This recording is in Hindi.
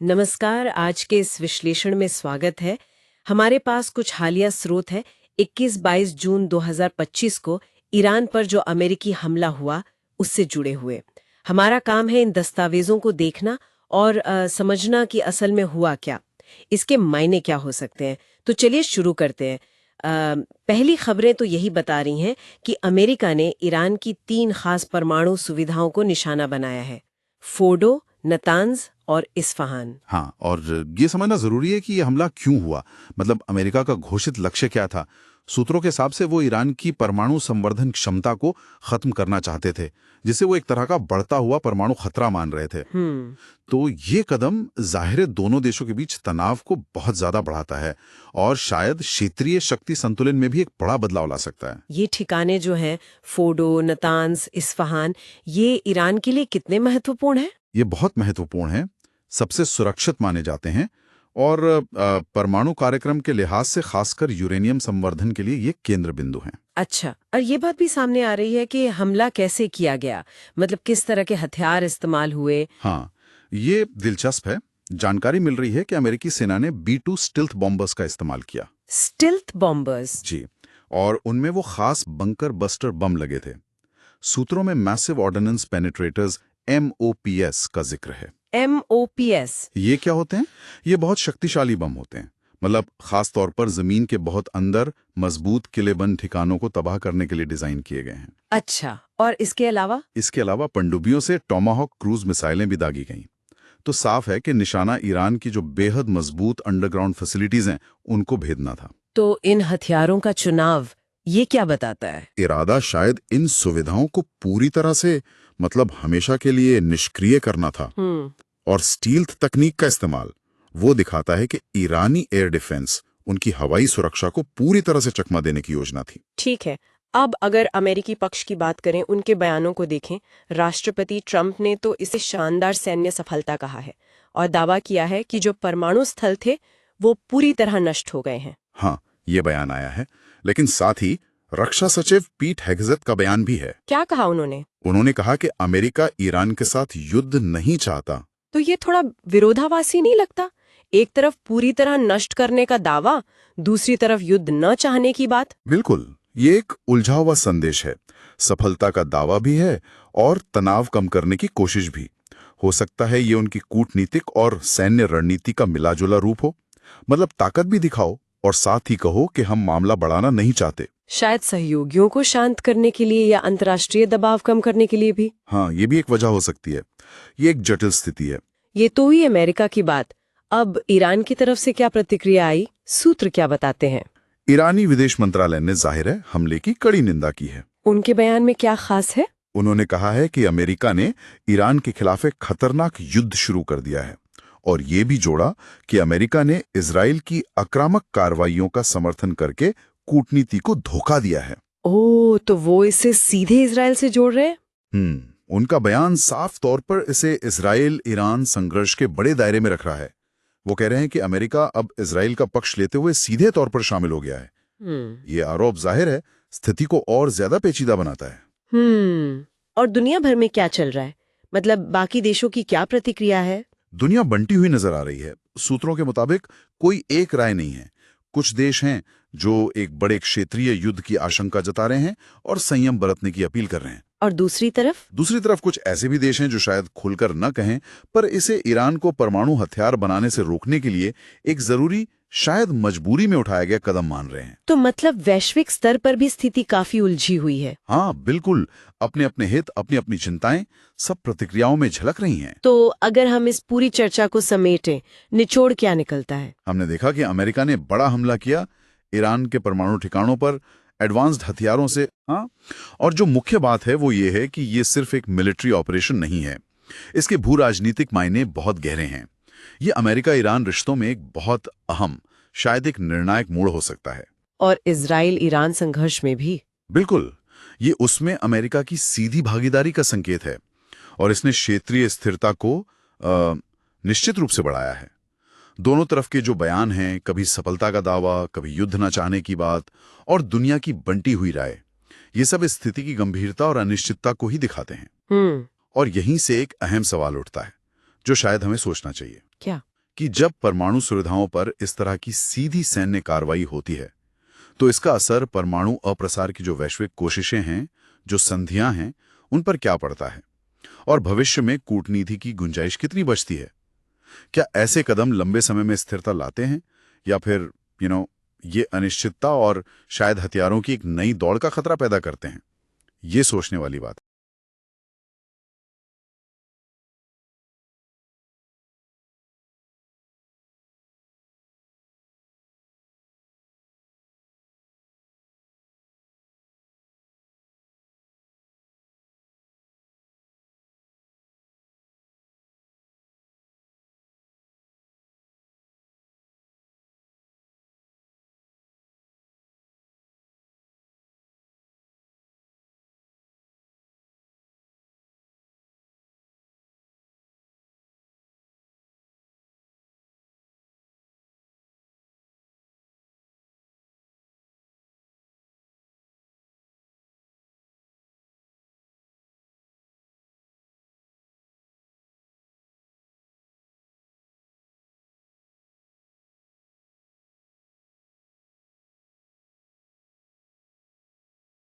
नमस्कार। आज के इस विश्लेषण में स्वागत है। हमारे पास कुछ हालिया स्रोत है। 21-22 जून 2025 को ईरान पर जो अमेरिकी हमला हुआ उससे जुड़े हुए। हमारा काम है इन दस्तावेजों को देखना और समझना कि असल में हुआ क्या, इसके मायने क्या हो सकते हैं। तो चलिए शुरू करते हैं। पहली खबरें तो यही बता रही हैं कि अमेरिका ने ईरान की 3 खास परमाणु सुविधाओं को निशाना बनाया है: फोर्डो, नतांज और इस्फहान। हाँ, और ये समझना जरूरी है कि ये हमला क्यों हुआ। मतलब अमेरिका का घोषित लक्ष्य क्या था। सूत्रों के हिसाब से वो ईरान की परमाणु संवर्धन क्षमता को खत्म करना चाहते थे, जिसे वो एक तरह का बढ़ता हुआ परमाणु खतरा मान रहे थे। तो ये कदम जाहिर है दोनों देशों के बीच तनाव को बहुत ज्यादा बढ़ाता है और शायद क्षेत्रीय शक्ति संतुलन में भी एक बड़ा बदलाव ला सकता है। ये ठिकाने जो हैं, फोर्डो, नतांज, इस्फहान, ये ईरान के लिए कितने महत्वपूर्ण हैं? ये बहुत महत्वपूर्ण है, सबसे सुरक्षित माने जाते हैं और परमाणु कार्यक्रम के लिहाज से खासकर यूरेनियम संवर्धन के लिए ये केंद्र बिंदु हैं। अच्छा, और ये बात भी सामने आ रही है कि हमला कैसे किया गया, मतलब किस तरह के हथियार इस्तेमाल हुए? हाँ, ये दिलचस्प है। जानकारी मिल रही है कि अमेरिकी सेना ने B-2 स्टिल्थ बॉम्बर्स का इस्तेमाल किया। Stealth bombers? जी, और उनमें वो खास बंकर बस्टर बम लगे थे। सूत्रों में मैसिव ऑर्डिनेंस पेनिट्रेटर्स MOPS का जिक्र है। MOPS? ये क्या होते हैं? ये बहुत शक्तिशाली बम होते हैं। मतलब खास तौर पर जमीन के बहुत अंदर मजबूत किलेबंद ठिकानों को तबाह करने के लिए डिजाइन किए गए हैं। अच्छा, और इसके अलावा? इसके अलावा पनडुब्बियों से टॉमाहॉक क्रूज मिसाइलें भी दागी गईं। तो साफ है कि निशाना ईरान की जो बेहद मजबूत अंडरग्राउंड फैसिलिटीज हैं, उनको भेदना था। तो इन हथियारों का चुनाव ये क्या बताता है? इरादा शायद इन सुविधाओं को पूरी तरह से, मतलब हमेशा के लिए निष्क्रिय करना था। और स्टील्थ तकनीक का इस्तेमाल वो दिखाता है कि ईरानी एयर डिफेंस उनकी हवाई सुरक्षा को पूरी तरह से चकमा देने की योजना थी। ठीक है। अब अगर अमेरिकी पक्ष की बात करें, उनके बयानों को देखें, राष्ट्रपति ट्रंप ने तो इसे शानदार सैन्य सफलता कहा है और दावा किया है कि जो परमाणु स्थल थे वो पूरी तरह नष्ट हो गए हैं। हाँ, ये बयान आया है, लेकिन साथ ही रक्षा सचिव पीट हेगसेथ का बयान भी है। क्या कहा उन्होंने? उन्होंने कहा कि अमेरिका ईरान के साथ युद्ध नहीं चाहता। तो ये थोड़ा विरोधाभासी नहीं लगता? एक तरफ पूरी तरह नष्ट करने का दावा, दूसरी तरफ युद्ध न चाहने की बात। बिल्कुल, ये एक उलझा हुआ संदेश है। सफलता का दावा भी है और तनाव कम करने की कोशिश भी। हो सकता है ये उनकी कूटनीतिक और सैन्य रणनीति का मिलाजुला रूप हो। मतलब ताकत भी दिखाओ और साथ ही कहो कि हम मामला बढ़ाना नहीं चाहते। शायद सहयोगियों को शांत करने के लिए या अंतर्राष्ट्रीय दबाव कम करने के लिए भी। हाँ, ये भी एक वजह हो सकती है। ये एक जटिल स्थिति है। ये तो हुई अमेरिका की बात। अब ईरान की तरफ से क्या प्रतिक्रिया आई? सूत्र क्या बताते हैं? ईरानी विदेश मंत्रालय ने जाहिर है हमले की कड़ी निंदा की है। उनके बयान में क्या खास है? उन्होंने कहा है कि अमेरिका ने ईरान के खिलाफ एक खतरनाक युद्ध शुरू कर दिया है और ये भी जोड़ा कि अमेरिका ने इजराइल की आक्रामक कार्रवाइयों का समर्थन करके कूटनीति को धोखा दिया है। ओह, तो वो इसे सीधे इजराइल से जोड़ रहे हैं? उनका बयान साफ तौर पर इसे इजराइल ईरान संघर्ष के बड़े दायरे में रख रहा है। वो कह रहे हैं कि अमेरिका अब इजराइल का पक्ष लेते हुए सीधे तौर पर शामिल हो गया है। ये आरोप जाहिर है स्थिति को और ज्यादा पेचीदा बनाता है। और दुनिया भर में क्या चल रहा है? मतलब बाकी देशों की क्या प्रतिक्रिया है? दुनिया बंटी हुई नजर आ रही है। सूत्रों के मुताबिक कोई एक राय नहीं है। कुछ देश हैं जो एक बड़े क्षेत्रीय युद्ध की आशंका जता रहे हैं और संयम बरतने की अपील कर रहे हैं। और दूसरी तरफ कुछ ऐसे भी देश हैं जो शायद खुलकर न कहें, पर इसे ईरान को परमाणु हथियार बनाने से रोकने के लिए एक जरूरी, शायद मजबूरी में उठाया गया कदम मान रहे हैं। तो मतलब वैश्विक स्तर पर भी स्थिति काफी उलझी हुई है। हाँ बिल्कुल, अपने अपने हित, अपनी अपनी चिंताएं सब प्रतिक्रियाओं में झलक रही हैं। तो अगर हम इस पूरी चर्चा को समेटें, निचोड़ क्या निकलता है? हमने देखा कि अमेरिका ने बड़ा हमला किया ईरान के परमाणु ठिकानों पर एडवांस्ड हथियारों से। हाँ, और जो मुख्य बात है वो ये है कि ये सिर्फ एक मिलिट्री ऑपरेशन नहीं है। इसके भू राजनीतिक मायने बहुत गहरे हैं। ये अमेरिका ईरान रिश्तों में एक बहुत अहम, शायद एक निर्णायक मोड़ हो सकता है। और इजराइल ईरान संघर्ष में भी। बिल्कुल, ये उसमें अमेरिका की सीधी भागीदारी का संकेत है और इसने क्षेत्रीय स्थिरता को निश्चित रूप से बढ़ाया है। दोनों तरफ के जो बयान हैं, कभी सफलता का दावा, कभी युद्ध न चाहने की बात और दुनिया की बंटी हुई राय, ये सब इस स्थिति की गंभीरता और अनिश्चितता को ही दिखाते हैं। और यहीं से एक अहम सवाल उठता है जो शायद हमें सोचना चाहिए। क्या? कि जब परमाणु सुविधाओं पर इस तरह की सीधी सैन्य कार्रवाई होती है तो इसका असर परमाणु अप्रसार की जो वैश्विक कोशिशें हैं, जो संधियां हैं, उन पर क्या पड़ता है और भविष्य में कूटनीति की गुंजाइश कितनी बचती है? क्या ऐसे कदम लंबे समय में स्थिरता लाते हैं या फिर ये अनिश्चितता और शायद हथियारों की एक नई दौड़ का खतरा पैदा करते हैं? ये सोचने वाली बात है।